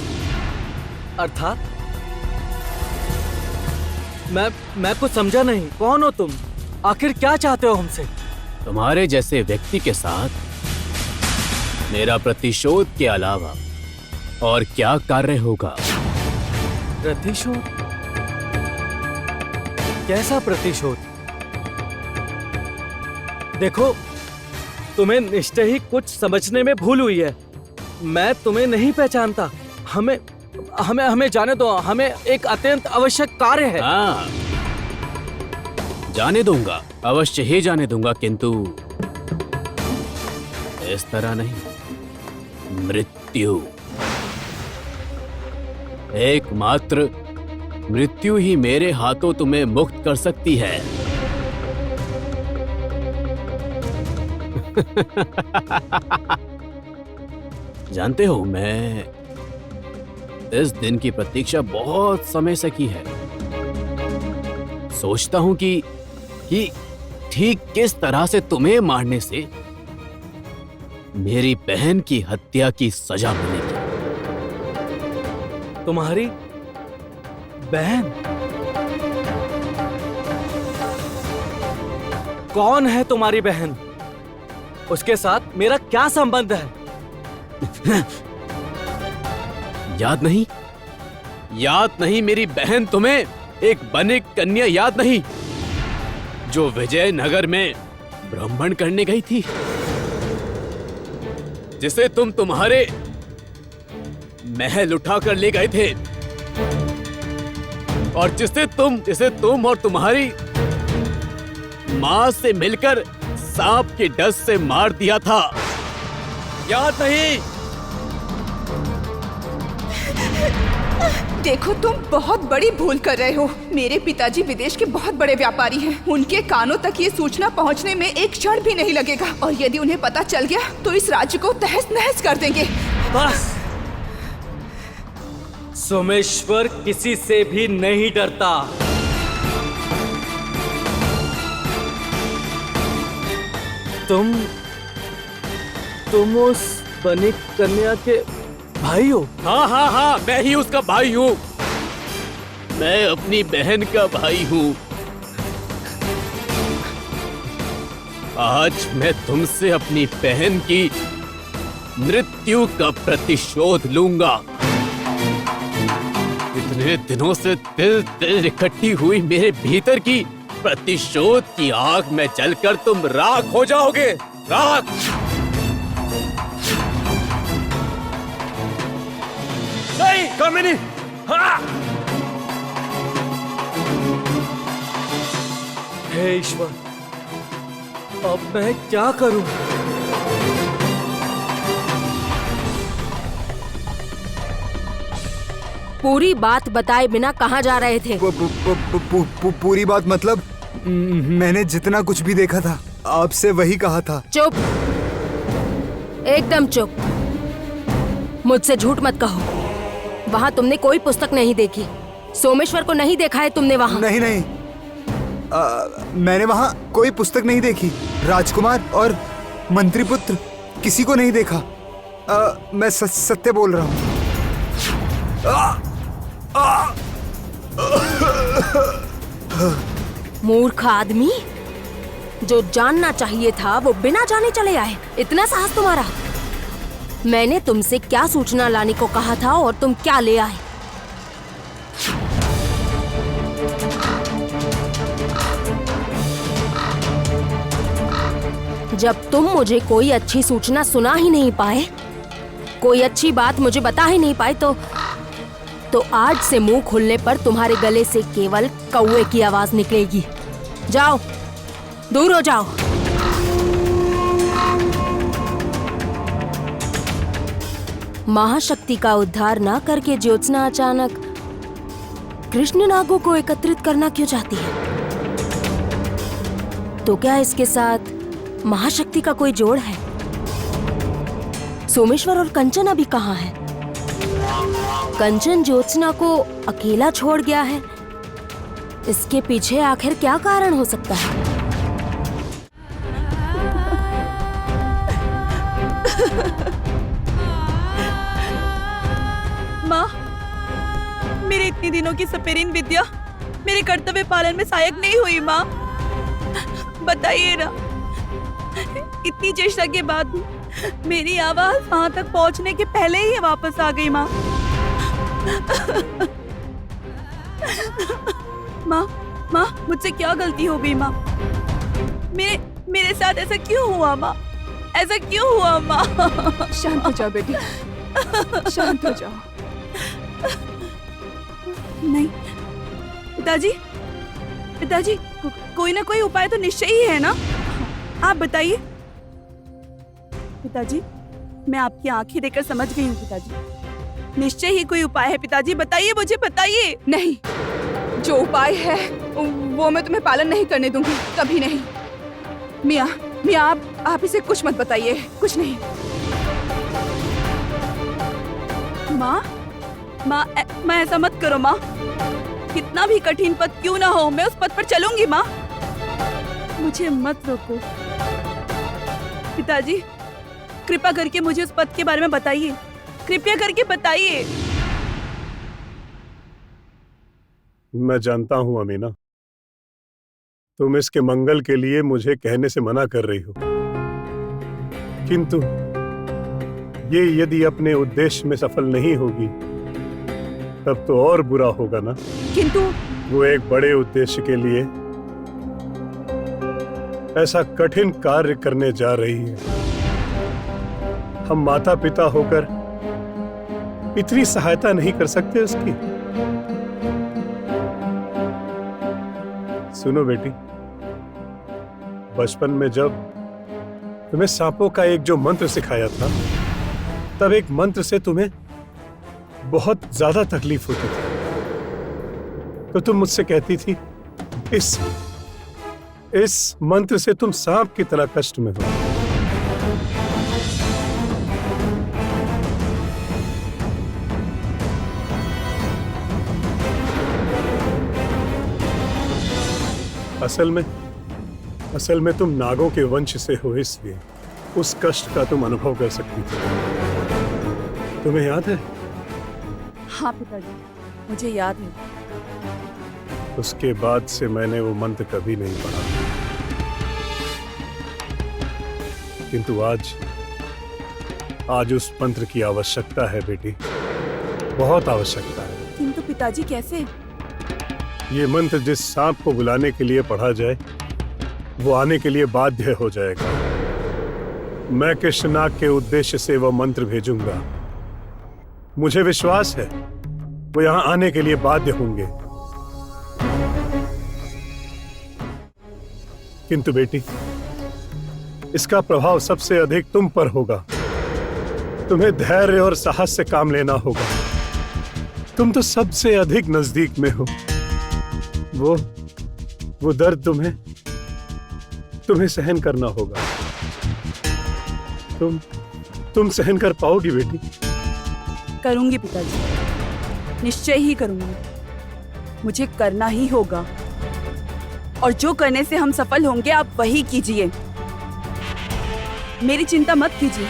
अर्थात मैं कुछ समझा नहीं। कौन हो तुम? आखिर क्या चाहते हो हमसे? तुम्हारे जैसे व्यक्ति के साथ मेरा प्रतिशोध के अलावा और क्या कार्य होगा? प्रतिशोध? कैसा प्रतिशोध? देखो, तुम्हें निश्चय ही कुछ समझने में भूल हुई है। मैं तुम्हें नहीं पहचानता। हमें हमें हमें जाने दो। हमें एक अत्यंत आवश्यक कार्य है। हाँ, जाने दूंगा, अवश्य ही जाने दूंगा, किंतु इस तरह नहीं। मृत्यु, एकमात्र मृत्यु ही मेरे हाथों तुम्हें मुक्त कर सकती है। जानते हो, मैं इस दिन की प्रतीक्षा बहुत समय से की है। सोचता हूं कि ठीक किस तरह से तुम्हें मारने से मेरी बहन की हत्या की सजा मिलेगी। तुम्हारी बहन? कौन है तुम्हारी बहन? उसके साथ मेरा क्या संबंध है? याद नहीं? याद नहीं? मेरी बहन तुम्हें एक बनिक कन्या याद नहीं, जो विजयनगर में भ्रमण करने गई थी, जिसे तुम तुम्हारे महल उठाकर ले गए थे, और जिसे तुम और तुम्हारी मां से मिलकर सांप के डस से मार दिया था। याद नहीं? देखो, तुम बहुत बड़ी भूल कर रहे हो। मेरे पिताजी विदेश के बहुत बड़े व्यापारी हैं। उनके कानों तक ये सूचना पहुंचने में एक क्षण भी नहीं लगेगा, और यदि उन्हें पता चल गया तो इस राज्य को तहस नहस कर देंगे। बस, सोमेश्वर किसी से भी नहीं डरता। तुम उस बनिक कन्या के भाई हो? हाँ, मैं ही उसका भाई हूँ। मैं अपनी बहन का भाई हूँ। आज मैं तुमसे अपनी बहन की मृत्यु का प्रतिशोध लूंगा। इतने दिनों से तिल इकट्ठी हुई मेरे भीतर की प्रतिशोध की आग में जलकर तुम राख हो जाओगे। राख। नहीं, कामिनी। हाँ! हे ईश्वर, अब मैं क्या करूं? पूरी बात बताए बिना कहाँ जा रहे थे? पूरी बात मतलब मैंने जितना कुछ भी देखा था आपसे वही कहा था। चुप, एकदम चुप। मुझसे झूठ मत कहो। वहाँ तुमने कोई पुस्तक नहीं देखी। सोमेश्वर को नहीं देखा है तुमने वहाँ? नहीं, मैंने वहाँ कोई पुस्तक नहीं देखी। राजकुमार और मंत्री पुत्र किसी को नहीं देखा। मैं सत्य बोल रहा हूँ। मूर्ख आदमी, जो जानना चाहिए था वो बिना जाने चले आए। इतना साहस तुम्हारा? मैंने तुमसे क्या सूचना लाने को कहा था और तुम क्या ले आए? जब तुम मुझे कोई अच्छी सूचना सुना ही नहीं पाए, कोई अच्छी बात मुझे बता ही नहीं पाए, तो आज से मुंह खुलने पर तुम्हारे गले से केवल कौवे की आवाज निकलेगी। जाओ, दूर हो जाओ। महाशक्ति का उद्धार ना करके ज्योत्सना अचानक कृष्ण नागों को एकत्रित करना क्यों चाहती है? तो क्या इसके साथ महाशक्ति का कोई जोड़ है? सोमेश्वर और कंचन अभी कहाँ है? कंचन ज्योत्सना को अकेला छोड़ गया है। इसके पीछे आखिर क्या कारण हो सकता है? माँ, मेरे इतने दिनों की सपेरीन विद्या मेरे कर्तव्य पालन में सहायक नहीं हुई। माँ बताइए ना, इतनी चेष्टा के बाद भी मेरी आवाज वहां तक पहुंचने के पहले ही वापस आ गई। माँ माँ माँ मुझसे क्या गलती हो गई? माँ मेरे साथ ऐसा क्यों हुआ? माँ ऐसा क्यों हुआ? माँ शांत हो जाओ बेटी, शांत हो जाओ। नहीं पिताजी, पिताजी कोई ना कोई उपाय तो निश्चय ही है ना? आप बताइए। पिताजी मैं आपकी आंखें देखकर समझ गई हूँ। पिताजी निश्चय ही कोई उपाय है। पिताजी बताइए, मुझे बताइए। नहीं, जो उपाय है वो मैं तुम्हें पालन नहीं करने दूंगी, कभी नहीं। मियाँ मियाँ आप इसे कुछ मत बताइए, कुछ नहीं। माँ माँ ऐसा मत करो। माँ कितना भी कठिन पथ क्यों ना हो, मैं उस पथ पर चलूंगी। माँ मुझे मत रोको। पिताजी कृपा करके मुझे उस पथ के बारे में बताइए, कृपया करके बताइए। मैं जानता हूं अमीना, तुम इसके मंगल के लिए मुझे कहने से मना कर रही हो, किंतु ये यदि अपने उद्देश्य में सफल नहीं होगी तब तो और बुरा होगा ना। किंतु वो एक बड़े उद्देश्य के लिए ऐसा कठिन कार्य करने जा रही है। हम माता पिता होकर इतनी सहायता नहीं कर सकते उसकी? सुनो बेटी, बचपन में जब तुम्हें सांपों का एक जो मंत्र सिखाया था, तब एक मंत्र से तुम्हें बहुत ज्यादा तकलीफ होती थी, तो तुम मुझसे कहती थी इस मंत्र से तुम सांप की तरह कष्ट में हो। असल में तुम नागों के वंश से हो, इसलिए उस कष्ट का तुम अनुभव कर सकती थी। तुम्हें याद है? हाँ पिताजी, मुझे याद है। उसके बाद से मैंने वो मंत्र कभी नहीं पढ़ा, किंतु आज उस मंत्र की आवश्यकता है बेटी, बहुत आवश्यकता है। किंतु पिताजी कैसे? ये मंत्र जिस सांप को बुलाने के लिए पढ़ा जाए वो आने के लिए बाध्य हो जाएगा। मैं कृष्णनाग के उद्देश्य से वह मंत्र भेजूंगा। मुझे विश्वास है वो यहां आने के लिए बाध्य होंगे। किंतु बेटी, इसका प्रभाव सबसे अधिक तुम पर होगा। तुम्हें धैर्य और साहस से काम लेना होगा। तुम तो सबसे अधिक नजदीक में हो। वो दर्द तुम्हें सहन करना होगा। तुम सहन कर पाओगी बेटी? करूंगी पिताजी, निश्चय ही करूंगी। मुझे करना ही होगा, और जो करने से हम सफल होंगे आप वही कीजिए। मेरी चिंता मत कीजिए।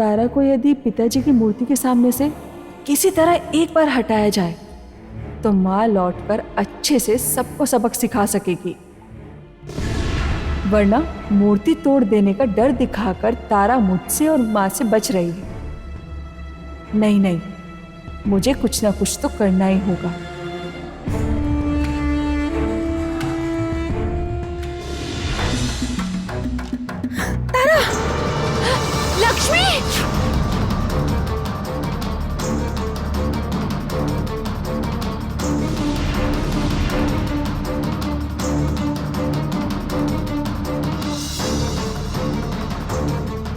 तारा को यदि पिताजी की मूर्ति के सामने से किसी तरह एक बार हटाया जाए तो माँ लौटकर अच्छे से सबको सबक सिखा सकेगी, वरना मूर्ति तोड़ देने का डर दिखाकर तारा मुझसे और माँ से बच रही है। नहीं नहीं, मुझे कुछ ना कुछ तो करना ही होगा। तारा, लक्ष्मी!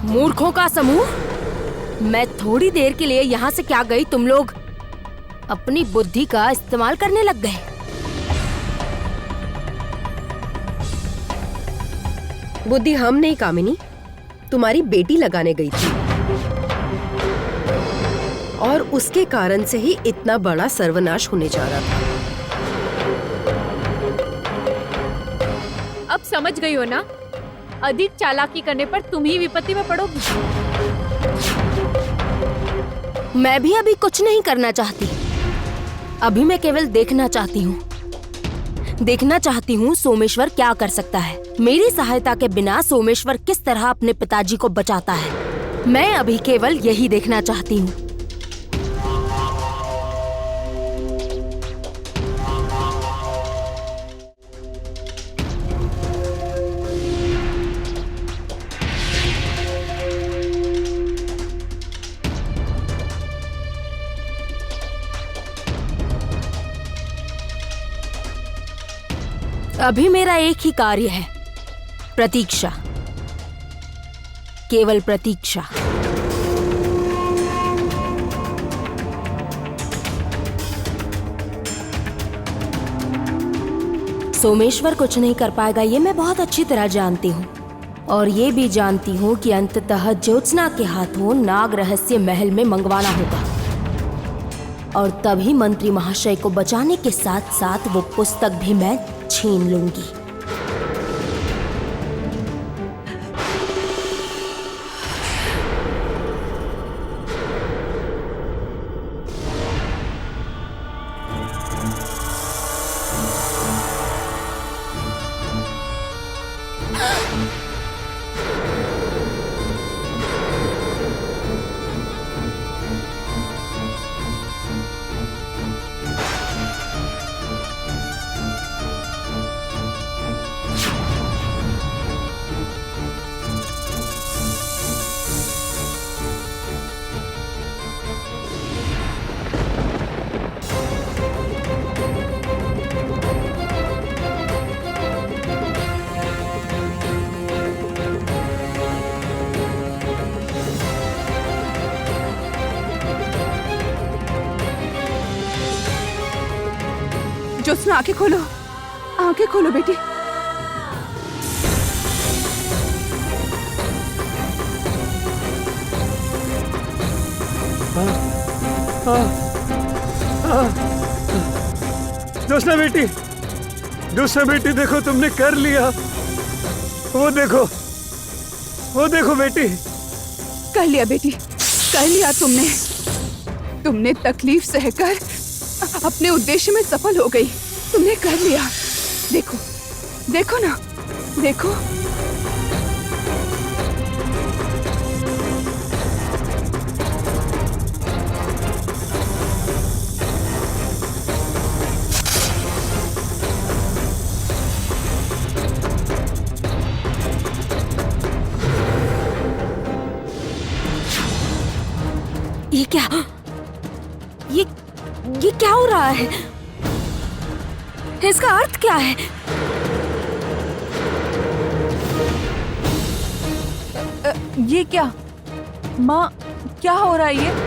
मूर्खों का समूह! मैं थोड़ी देर के लिए यहाँ से क्या गई, तुम लोग अपनी बुद्धि का इस्तेमाल करने लग गए। बुद्धि हम नहीं कामिनी, तुम्हारी बेटी लगाने गई थी और उसके कारण से ही इतना बड़ा सर्वनाश होने जा रहा था। अब समझ गई हो ना, अधिक चालाकी करने पर तुम ही विपत्ति में पड़ोगी। मैं भी अभी कुछ नहीं करना चाहती, अभी मैं केवल देखना चाहती हूँ सोमेश्वर क्या कर सकता है। मेरी सहायता के बिना सोमेश्वर किस तरह अपने पिताजी को बचाता है, मैं अभी केवल यही देखना चाहती हूँ। अभी मेरा एक ही कार्य है, प्रतीक्षा, केवल प्रतीक्षा। सोमेश्वर कुछ नहीं कर पाएगा, ये मैं बहुत अच्छी तरह जानती हूँ, और ये भी जानती हूँ कि अंततः ज्योत्सना के हाथों नाग रहस्य महल में मंगवाना होगा, और तभी मंत्री महाशय को बचाने के साथ साथ वो पुस्तक भी मैं छीन लूंगी। ज्योत्सना, आंखें खोलो बेटी। ज्योत्सना बेटी, देखो तुमने कर लिया। वो देखो बेटी। कर लिया बेटी, कर लिया तुमने तकलीफ सहकर अपने उद्देश्य में सफल हो गई। तुमने कर लिया। देखो ना, देखो। ये क्या हो रहा है? इसका अर्थ क्या है? ये क्या माँ, क्या हो रहा है ये?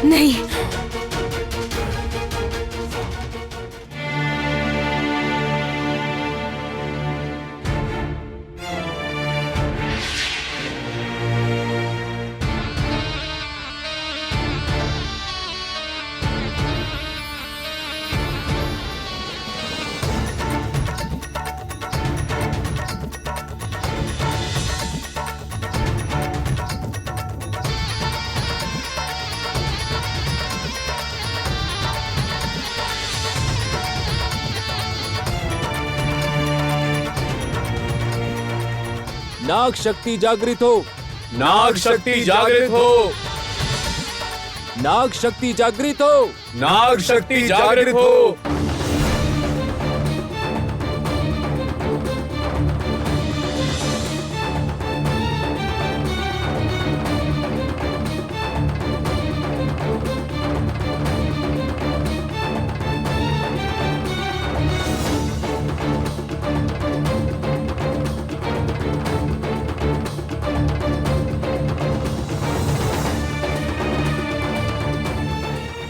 नहीं, नाग शक्ति जागृत हो, नाग शक्ति जागृत हो, नाग शक्ति जागृत हो, नाग शक्ति जागृत हो।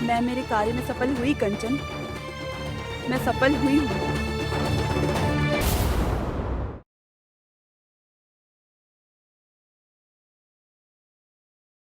मैं मेरे कार्य में सफल हुई कंचन, मैं सफल हुई हूँ।